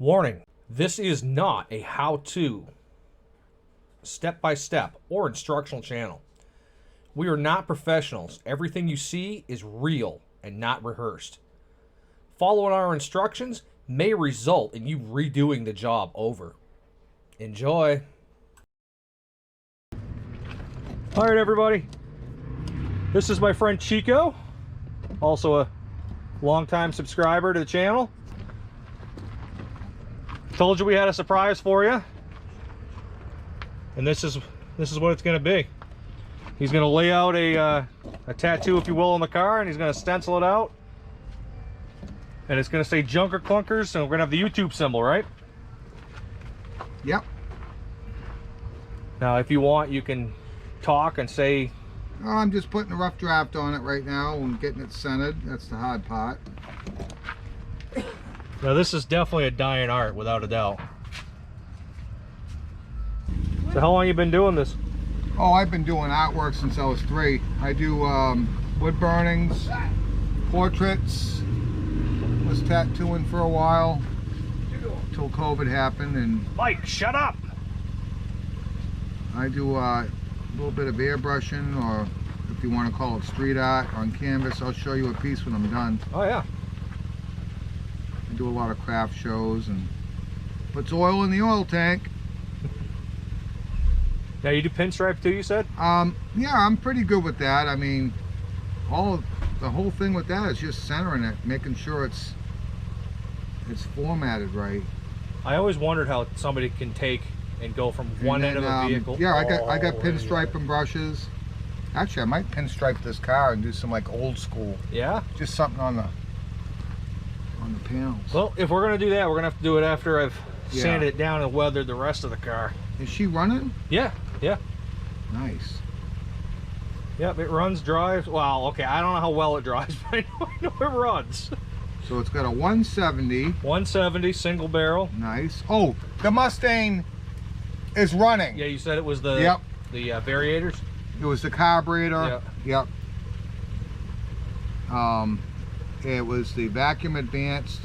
Warning, this is not a how-to, step-by-step, or instructional channel. We are not professionals. Everything you see is real and not rehearsed. Following our instructions may result in you redoing the job over. Enjoy. All right, everybody. This is my friend Chico, also a longtime subscriber to the channel. Told you we had a surprise for you, and this is what it's going to be. He's going to lay out a tattoo, if you will, on the car, and he's going to stencil it out, and it's going to say Junk or Clunkers, and we're going to have the YouTube symbol, right? Yep. Now, if you want, you can talk and say. Oh, I'm just putting a rough draft on it right now and getting it centered. That's the hard part. Now, this is definitely a dying art, without a doubt. So how long you been doing this? Oh, I've been doing artwork since I was 3. I do wood burnings, portraits. Was tattooing for a while until COVID happened, and Mike, shut up! I do a little bit of airbrushing, or if you want to call it street art, on canvas. I'll show you a piece when I'm done. Oh yeah. I do a lot of craft shows and puts oil in the oil tank. Now you do pinstripe too, you said? Yeah, I'm pretty good with that. I mean, the whole thing with that is just centering it, making sure it's formatted right. I always wondered how somebody can take and go from one end of a vehicle. Yeah, I got pinstriping brushes. Actually, I might pinstripe this car and do some like old school. Yeah? Just something on the panels. Well, if we're gonna do that, we're gonna have to do it after I've sanded it down and weathered the rest of the car. Is she running? Yeah, yeah. Nice. Yep, it runs, drives. Well, okay, I don't know how well it drives, but I know it runs. So it's got a 170. 170 single barrel. Nice. Oh, the Mustang is running. Yeah, you said it was the variators. It was the carburetor. Yep. It was the vacuum advanced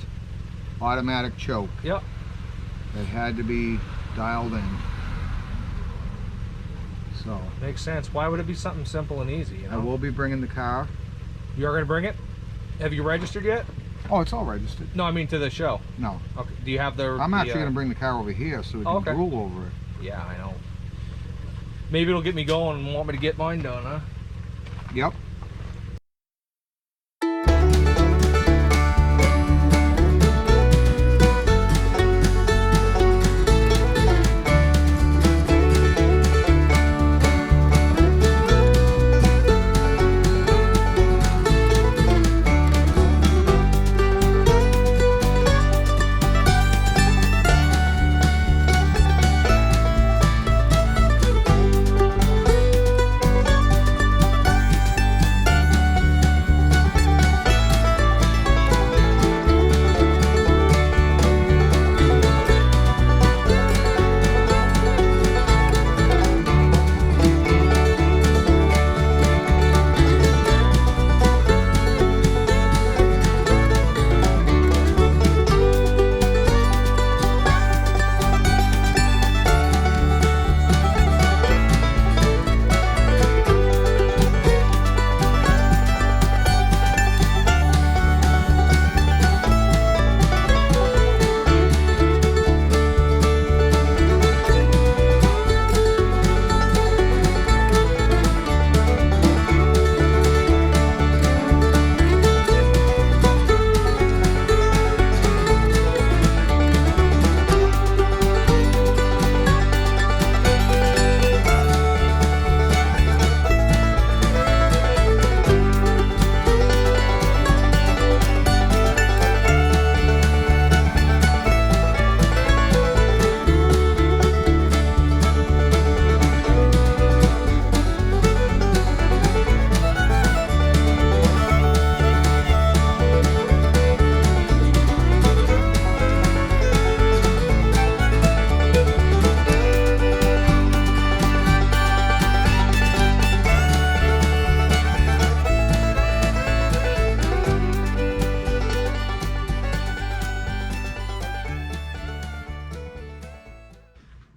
automatic choke. Yep. It had to be dialed in. So makes sense. Why would it be something simple and easy? You know? I will be bringing the car. You are going to bring it? Have you registered yet? Oh, it's all registered. No, I mean to the show. No. Okay. Do you have the? I'm actually going to bring the car over here so we can drool over it. Yeah, I know. Maybe it'll get me going and want me to get mine done, huh? Yep.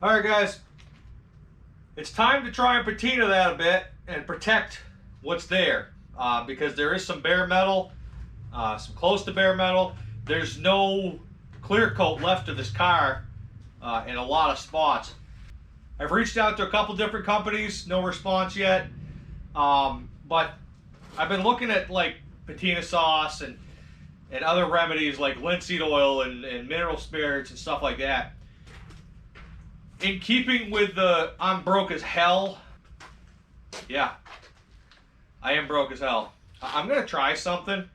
All right, guys. It's time to try and patina that a bit and protect what's there, because there is some bare metal, some close to bare metal. There's no clear coat left of this car in a lot of spots. I've reached out to a couple different companies, no response yet. But I've been looking at like patina sauce and other remedies like linseed oil and mineral spirits and stuff like that. In keeping with the I'm broke as hell, yeah, I am broke as hell. I'm gonna try something.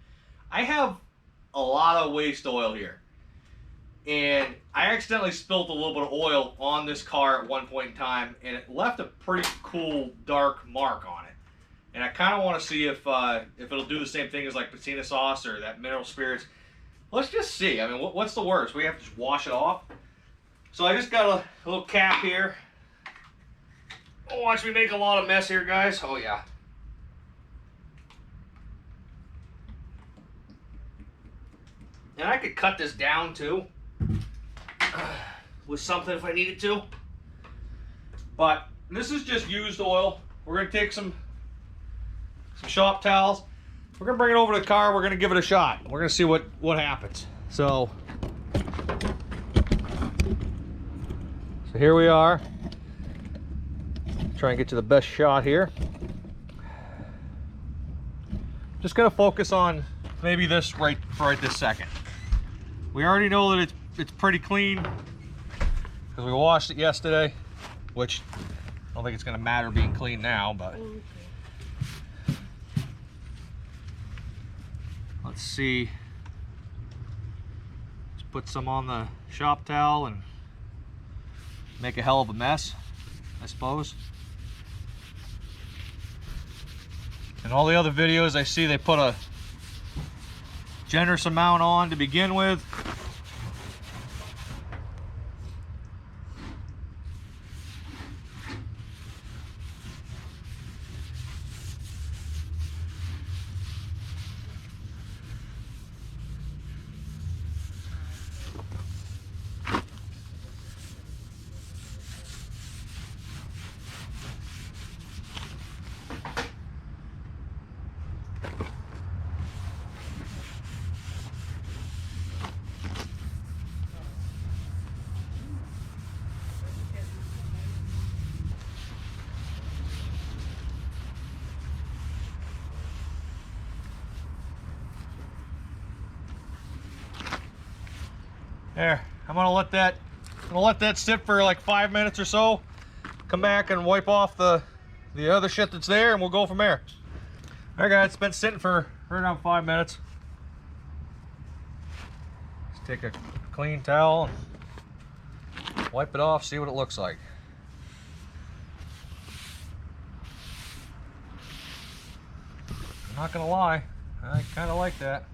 I have a lot of waste oil here, and I accidentally spilled a little bit of oil on this car at one point in time, and it left a pretty cool dark mark on it. And I kind of want to see if it'll do the same thing as like patina sauce or that mineral spirits. Let's just see. I mean, what's the worst? We have to just wash it off. So I just got a little cap here. Oh, watch me make a lot of mess here, guys. Oh, yeah. And I could cut this down, too, with something if I needed to. But this is just used oil. We're going to take some shop towels. We're going to bring it over to the car. We're going to give it a shot. We're going to see what happens. So here we are. Try and get you the best shot here. Just gonna focus on maybe this right this second. We already know that it's pretty clean because we washed it yesterday, which I don't think it's gonna matter being clean now, but let's see. Let's put some on the shop towel and make a hell of a mess, I suppose. In all the other videos I see they put a generous amount on to begin with. There, I'm gonna let that sit for like 5 minutes or so. Come back and wipe off the other shit that's there, and we'll go from there. All right, guys, it's been sitting for right around 5 minutes. Just take a clean towel and wipe it off, see what it looks like. I'm not gonna lie, I kind of like that.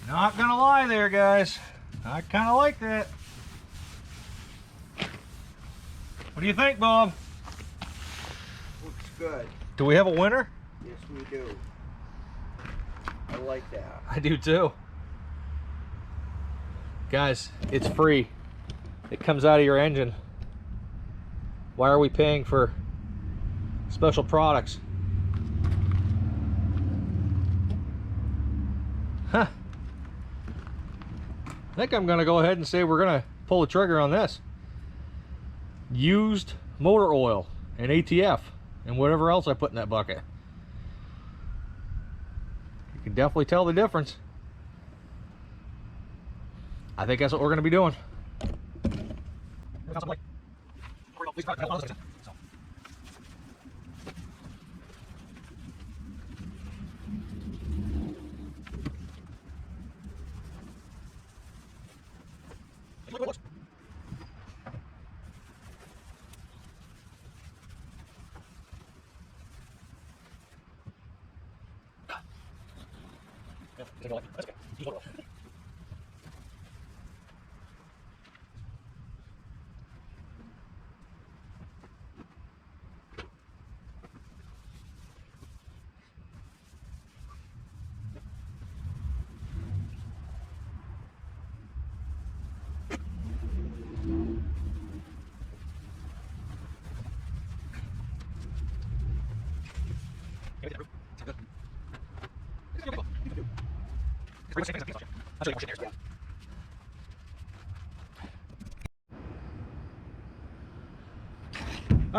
Not gonna lie there, guys. I kind of like that. What do you think, Bob? Looks good. Do we have a winner? Yes, we do. I like that. I do too. Guys, it's free. It comes out of your engine. Why are we paying for special products? Huh. I think I'm gonna go ahead and say we're gonna pull the trigger on this. Used motor oil and ATF and whatever else I put in that bucket. You can definitely tell the difference. I think that's what we're gonna be doing. All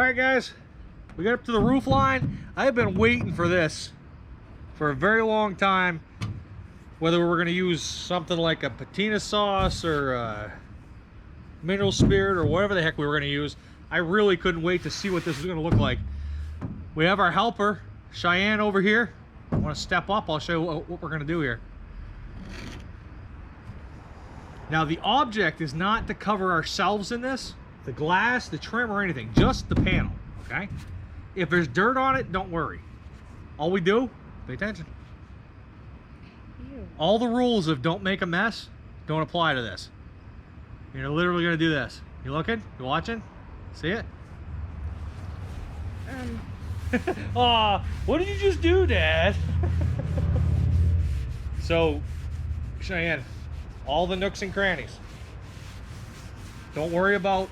right, guys, we got up to the roof line. I have been waiting for this for a very long time. Whether we're going to use something like a patina sauce or mineral spirit or whatever the heck we were going to use, I really couldn't wait to see what this is going to look like. We have our helper, Cheyenne, over here. I want to step up. I'll show you what we're going to do here. Now, the object is not to cover ourselves in this, the glass, the trim, or anything, just the panel, okay? If there's dirt on it, don't worry. All we do, pay attention. Ew. All the rules of don't make a mess don't apply to this. You're literally gonna do this. You looking? You watching? See it? Aw, what did you just do, Dad? So, Cheyenne, all the nooks and crannies. Don't worry about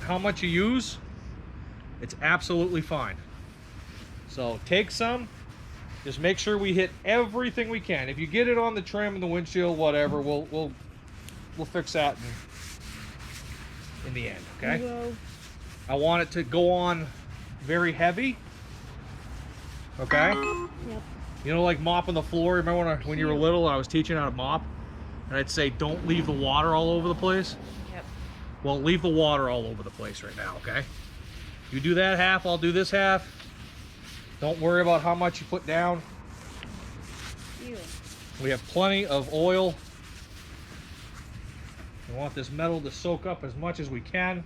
how much you use. It's absolutely fine. So take some. Just make sure we hit everything we can. If you get it on the trim and the windshield, whatever, we'll fix that in the end. Okay. Whoa. I want it to go on very heavy. Okay. Yep. You know, like mopping the floor. Remember when you were little and I was teaching how to mop, and I'd say don't leave the water all over the place. Yep. Well, leave the water all over the place right now. Okay. You do that half, I'll do this half. Don't worry about how much you put down. Ew. We have plenty of oil. We want this metal to soak up as much as we can.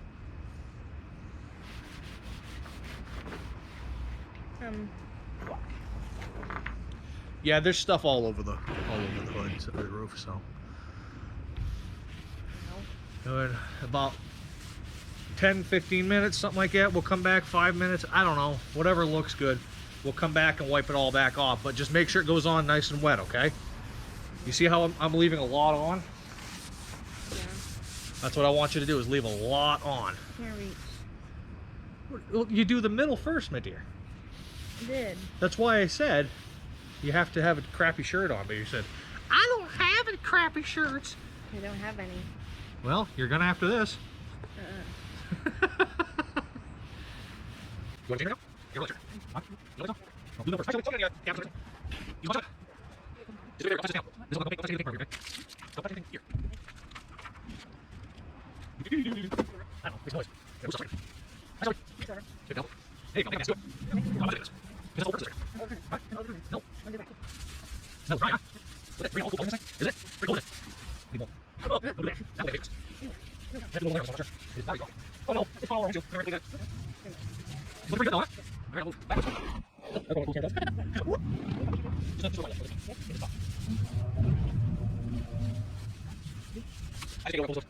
Yeah, there's stuff all over the hood of the roof, so. In about 10-15 minutes, something like that, we'll come back. 5 minutes, I don't know, whatever looks good. We'll come back and wipe it all back off, but just make sure it goes on nice and wet, okay? You see how I'm leaving a lot on? Yeah. That's what I want you to do, is leave a lot on. Can't reach. You do the middle first, my dear. I did. That's why I said you have to have a crappy shirt on, but you said, I don't have any crappy shirts. I don't have any. Well, you're gonna after this. You want to change it now? Here, let's huh? You want to I'll do the first. Actually, yeah, you want to just here, touch this down. This will make touch anything, okay? Don't touch anything here. I don't know, makes noise. Yeah, we're sorry. Sorry. Take it down. Hey, go, let's do it. Come on, let's do this. This all works this way. Right? No. No, try, huh? Look at it. Bring all the this thing. Is it? Bring all it. Need more. Oh, do that. That way it makes. That's a little layer, I'm not sure. There you go. Oh no, it's all around you. Very good. It's looking pretty good though, huh? All right, I'll move backwards. That's what we'll do. Just right left. I think it will.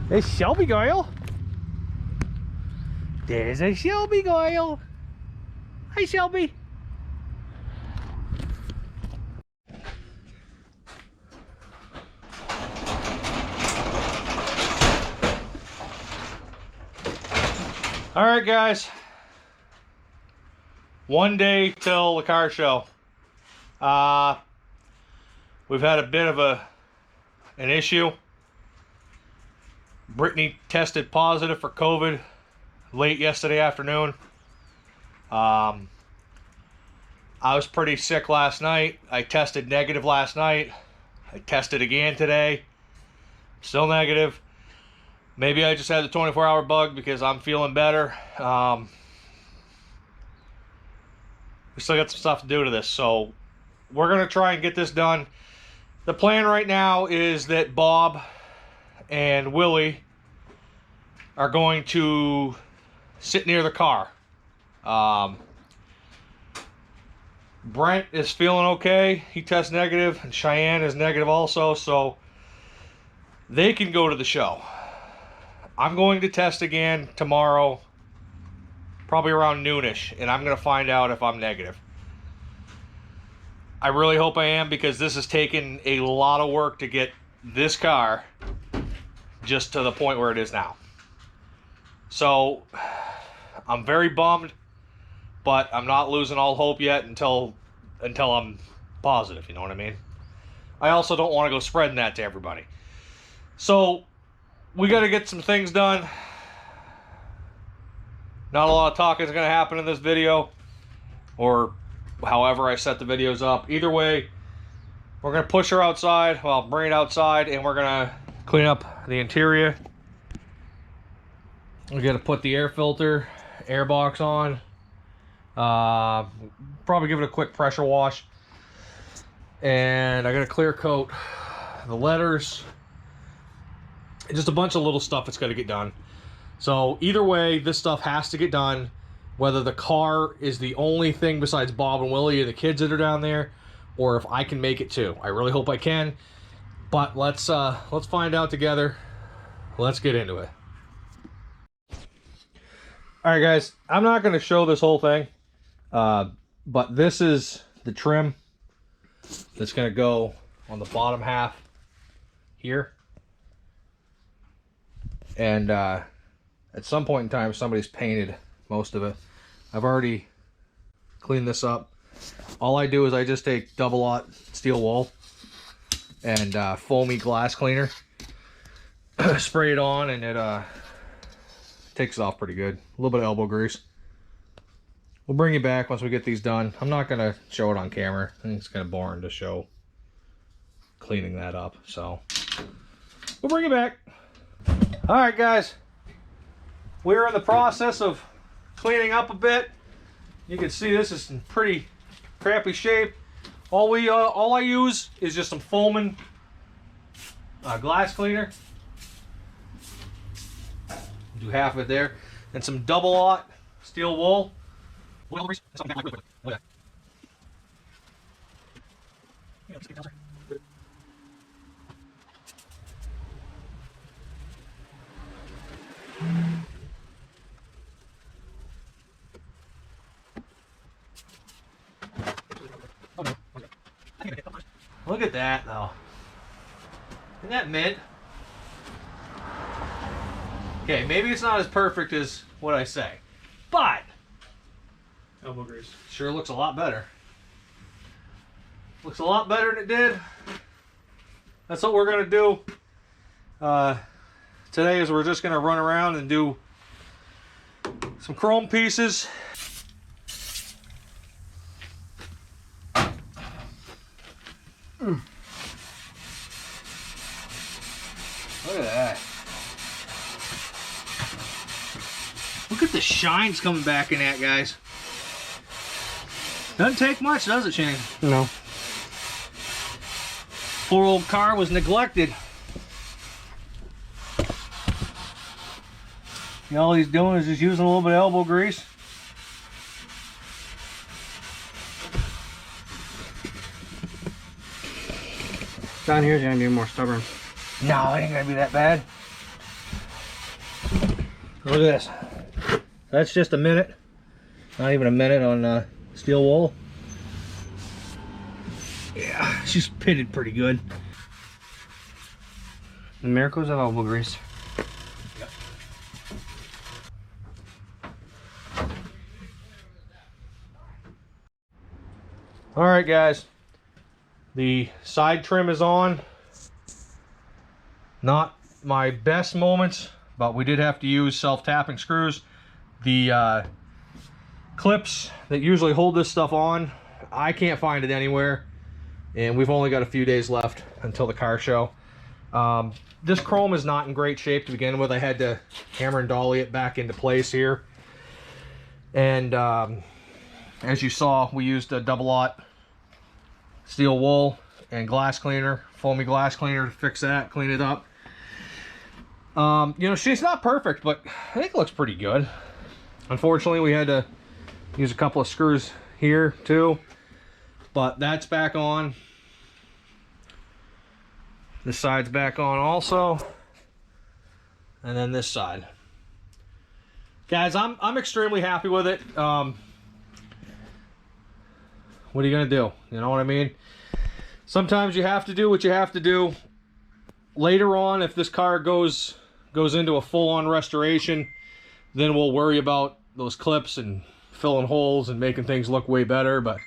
There's Shelby girl. There's a Shelby girl. Hi, Shelby. All right, guys. One day till the car show. We've had a bit of an issue. Brittany tested positive for COVID late yesterday afternoon. I was pretty sick last night. I tested negative last night. I tested again today. Still negative. Maybe I just had the 24-hour bug because I'm feeling better. We still got some stuff to do to this, so we're going to try and get this done. The plan right now is that Bob and Willie are going to sit near the car. Brent is feeling okay. He tests negative, and Cheyenne is negative also, so they can go to the show. I'm going to test again tomorrow, probably around noonish, and I'm going to find out if I'm negative. I really hope I am, because this has taken a lot of work to get this car just to the point where it is now. So I'm very bummed, but I'm not losing all hope yet until I'm positive, you know what I mean? I also don't want to go spreading that to everybody. So we got to get some things done. Not a lot of talking is going to happen in this video, or however I set the videos up. Either way, we're going to push her outside, well, bring it outside, and we're going to clean up the interior. We got to put the air filter, air box on. Probably give it a quick pressure wash. And I got to clear coat the letters. Just a bunch of little stuff that's got to get done. So either way, this stuff has to get done. Whether the car is the only thing besides Bob and Willie and the kids that are down there, or if I can make it too. I really hope I can. But let's find out together. Let's get into it. All right, guys. I'm not going to show this whole thing, but this is the trim that's going to go on the bottom half here. And at some point in time, somebody's painted most of it. I've already cleaned this up. All I do is I just take double-aught steel wool and foamy glass cleaner, spray it on, and it takes it off pretty good. A little bit of elbow grease. We'll bring you back once we get these done. I'm not going to show it on camera. I think it's kind of boring to show cleaning that up. So we'll bring you back. All right, guys. We're in the process of cleaning up a bit. You can see this is in pretty crappy shape. All I use is just some foaming glass cleaner. Do half of it there, and some double-aught steel wool. Look at that, though. Isn't that mint? Okay, maybe it's not as perfect as what I say, but Elbow grease. sure looks a lot better. Looks a lot better than it did. That's what we're gonna do today. Is we're just gonna run around and do some chrome pieces. Look at that. Look at the shines coming back in that, guys. Doesn't take much, does it, Shane? No. Poor old car was neglected. And all he's doing is just using a little bit of elbow grease. Down here's gonna be more stubborn. No, it ain't gonna be that bad. Look at this. That's just a minute. Not even a minute on steel wool. Yeah, she's pitted pretty good. The miracles of elbow grease. All right, guys. The side trim is on. Not my best moments, but we did have to use self-tapping screws. The clips that usually hold this stuff on, I can't find it anywhere, and we've only got a few days left until the car show. This chrome is not in great shape to begin with. I had to hammer and dolly it back into place here. And as you saw, we used a double-aught steel wool and glass cleaner, foamy glass cleaner to fix that, clean it up. You know, she's not perfect, but I think it looks pretty good. Unfortunately, we had to use a couple of screws here too, but that's back on. This side's back on also, and then this side. Guys, I'm extremely happy with it. What are you gonna do? You know what I mean? Sometimes you have to do what you have to do. Later on, if this car goes into a full-on restoration, then we'll worry about those clips and filling holes and making things look way better. But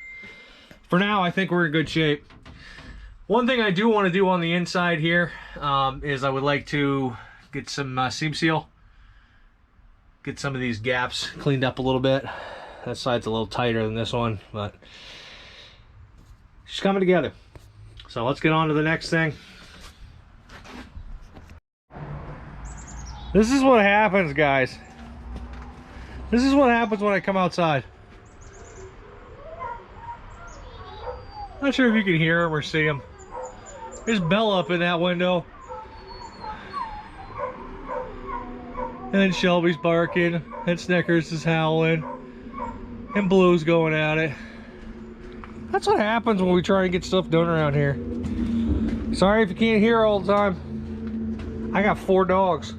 for now, I think we're in good shape. One thing I do want to do on the inside here is I would like to get some seam seal. Get some of these gaps cleaned up a little bit. That side's a little tighter than this one, but it's coming together. So let's get on to the next thing. This is what happens, guys. This is what happens when I come outside. Not sure if you can hear him or see him. There's Bella up in that window. And then Shelby's barking, and Snickers is howling, and Blue's going at it. That's what happens when we try and get stuff done around here. Sorry if you can't hear all the time. I got 4 dogs.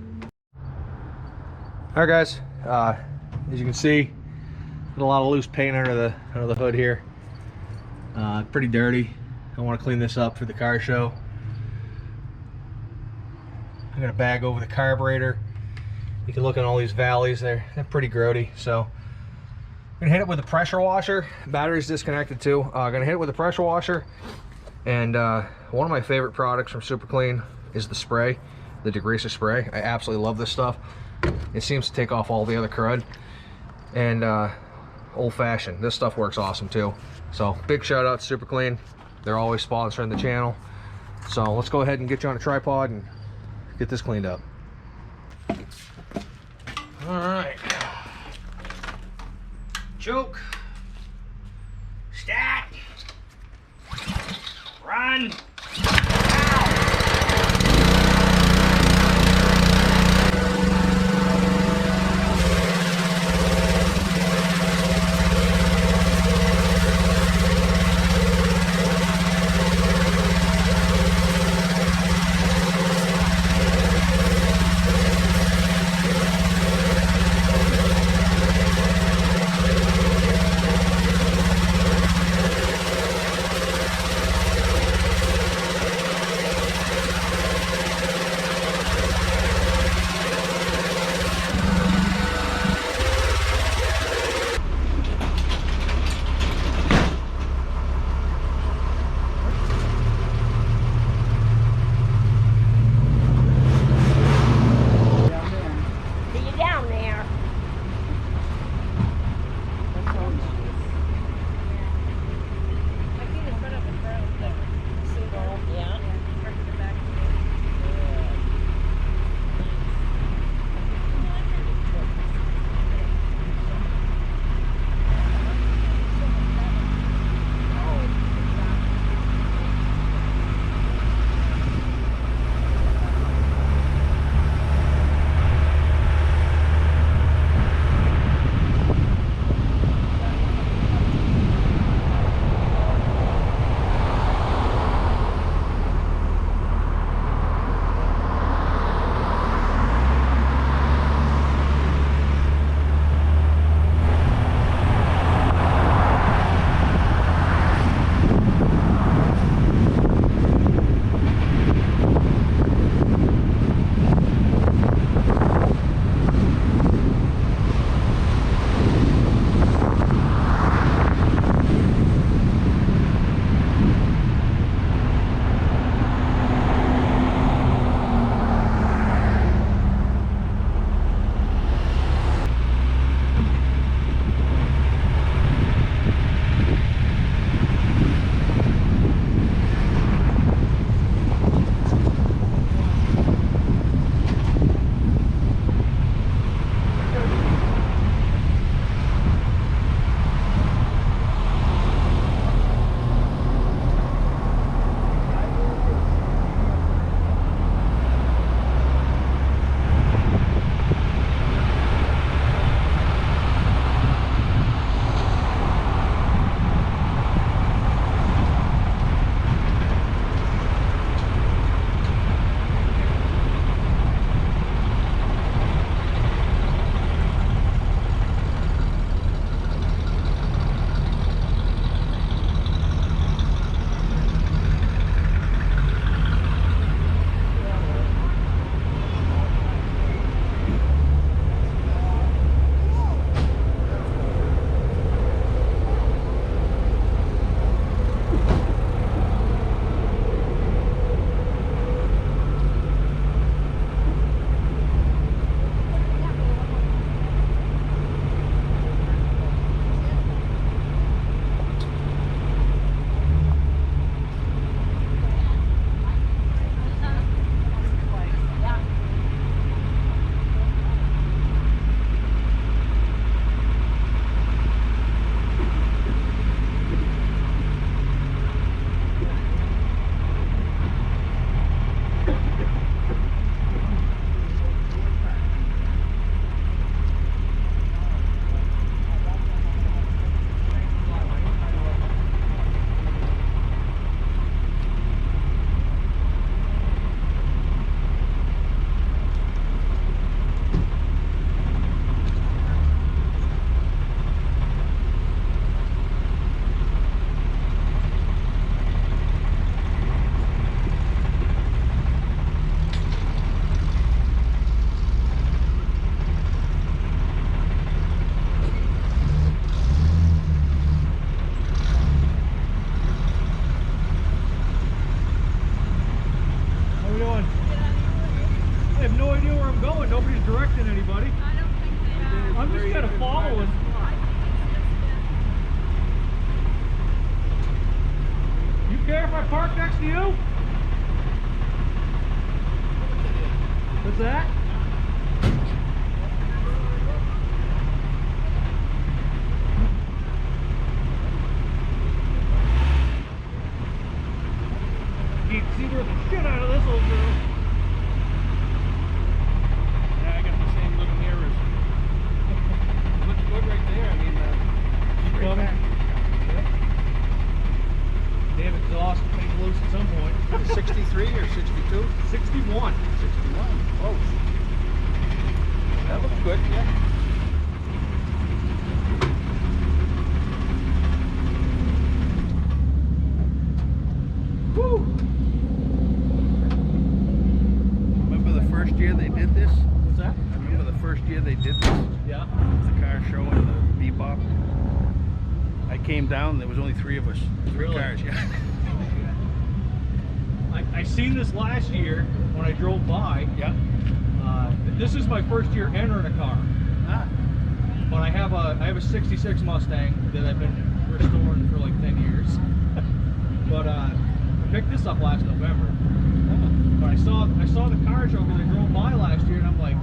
Alright guys, as you can see, got a lot of loose paint under the hood here. Pretty dirty. I want to clean this up for the car show. I'm gonna bag over the carburetor. You can look at all these valleys, they're pretty grody. So I'm gonna hit it with a pressure washer. Battery's disconnected too. Gonna hit it with a pressure washer. And one of my favorite products from Super Clean is the spray, the degreaser spray. I absolutely love this stuff. It seems to take off all the other crud. And old-fashioned, this stuff works awesome too. So big shout out to Super Clean. They're always sponsoring the channel. So let's go ahead and get you on a tripod and get this cleaned up. All right. Choke. Stat. Run. to you? What's that? You can see where the shit out of this old girl. Yeah, I got the same little mirrors. Looks good right there. I mean, straight Coming. back. Damn exhaust came loose at some point. 63 or 62? 61. 61. Close. That looks good, yeah. Whew. Remember the first year they did this? What's that? I remember the first year they did this. Yeah. The car show and the bebop. I came down, there was only 3 of us. 3 Really? cars, yeah. I seen this last year when I drove by. Yeah. This is my first year entering a car, Ah, but I have a '66 Mustang that I've been restoring for like 10 years. But I picked this up last November. But I saw the car show because I drove by last year, and I'm like,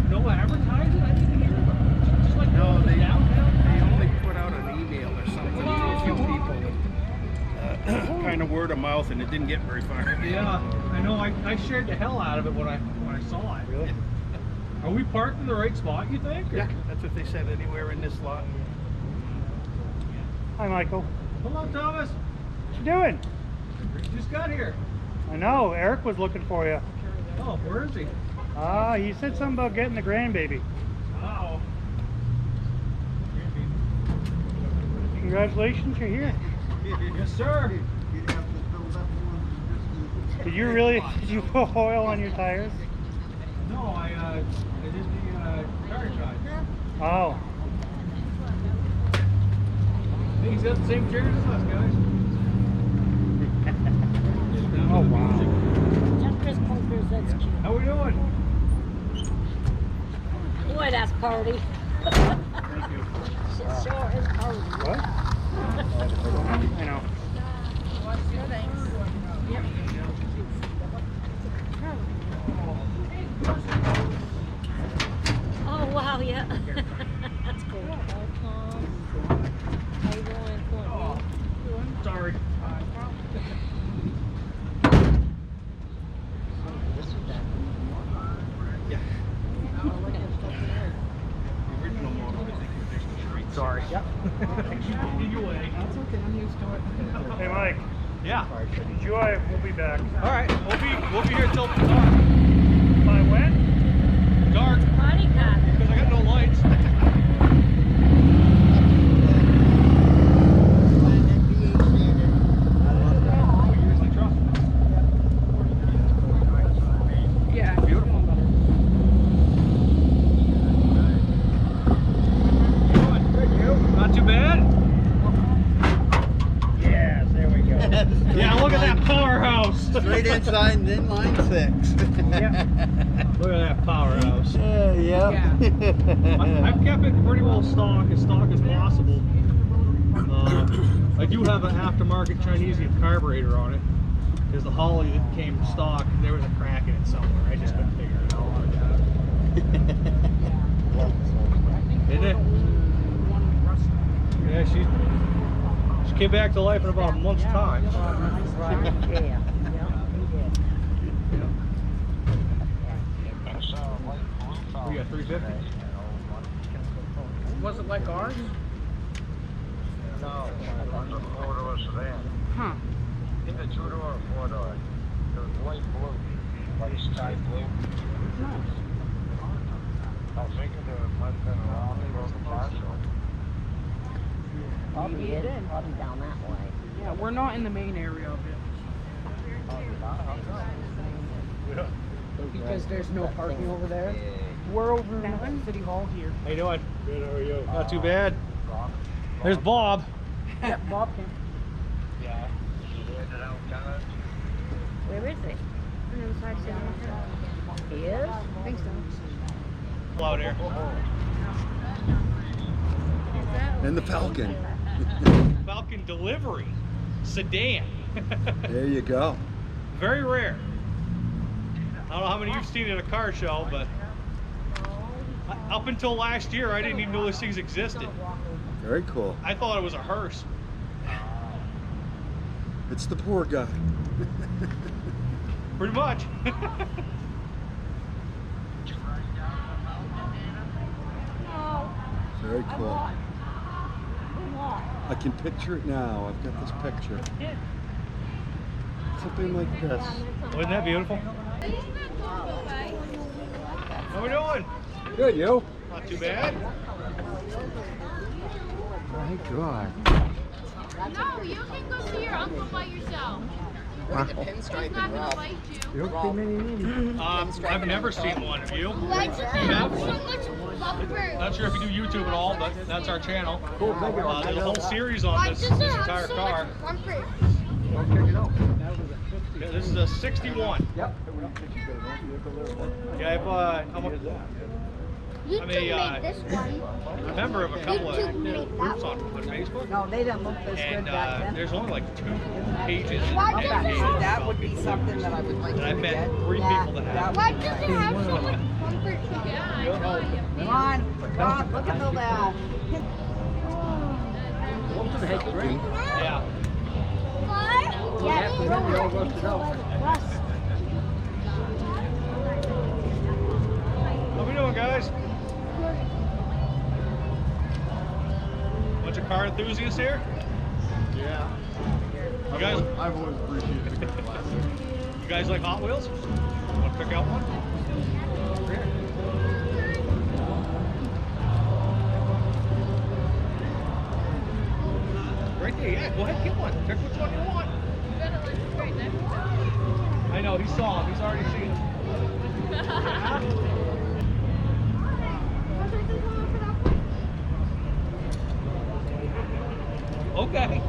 no advertising. I didn't hear about it. Just like no, they downtown. only put out an email or something to a few people. Kind of word of mouth, and it didn't get very far. Yeah, I know. I shared the hell out of it when I saw it. Really? Are we parked in the right spot, you think? or- Yeah, that's what they said. Anywhere in this lot. Hi, Michael. Hello, Thomas. What you doing? Just got here. I know, Eric was looking for you. Oh, where is he? He said something about getting the grandbaby. Oh. Congratulations, you're here. Yes, sir. Did you put oil on your tires? No, I did the tire shot. Oh, He's got the same chairs as us, guys. oh wow. Chris clunkers, that's cute. How we doing? Boy, that's party. Thank you. Sure is party. What? I know. Oh, wow, yeah. That's cool. Welcome. How you doing, Courtney? Sorry. Yeah. The original model, I think, was just a straight. Sorry. Yep. Either way. That's okay. I'm used to it. Hey, Mike. Yeah. Enjoy. We'll be back. All right. We'll be here till dark. By when? Dark. Party car. Because I got no lights. Yeah, beautiful. Not too bad. Yes, there we go. Yeah, look at that powerhouse. Straight inside, then line 6. Look at that powerhouse. Yeah. I've kept it pretty well as stock as possible. I do have an aftermarket Chinese carburetor on it. Because the Holly that came stock, there was a crack in it somewhere. I just couldn't figure it out. Isn't it? Yeah, she came back to life in about a month's time. Yeah. We got 350. Was it like ours? No, it was a 4-door sedan. Huh. Either 2-door or 4-door. It was light blue, like sky blue. Nice. I was thinking there might have been around the road partial. Probably down that way. Yeah, we're not in the main area of it because there's no parking over there. We're over in City Hall here. How you doing? Good, how are you? Not too bad. There's Bob. Yeah, Bob came. Yeah. You headed out, Kenneth? Where is he? On the other side, sitting He is? I think so. Hello there. And the Falcon. Falcon delivery sedan. There you go. Very rare. I don't know how many you've seen at a car show, but up until last year, I didn't even know these things existed. Very cool. I thought it was a hearse. It's the poor guy. Pretty much. Very cool. I can picture it now. I've got this picture. Something like this. Wasn't that beautiful? How we doing? Good, you? Not too bad. Thank God. No, you can go see your uncle by yourself. He's not gonna bite you. I've never seen one. Have you? Why'd you have so much fluffer? Not sure if you do YouTube at all, but that's our channel. Cool, thank you. There's a whole series on Why this does it have entire so car. much fluffer? Yeah, this is a 61. Yep. Yeah, YouTube made this one. I'm a member of a couple of YouTube made that groups one. on Facebook, No, they didn't look this and good back then. there's only like 2 pages Why does it dedicated have- to That would be something that I would like And to I've met get. 3 Yeah, people that that have. Why does it have so much fluffer? Come on, look at the lad. Yeah. What? Yeah, Russ. How we doing, guys? Bunch of car enthusiasts here? Yeah. You guys, I've always appreciated the classic. you guys like Hot Wheels? Want to pick out one? Right there, yeah, go ahead, get one. Pick which one you want. I know, he saw him, he's already seen him. Okay.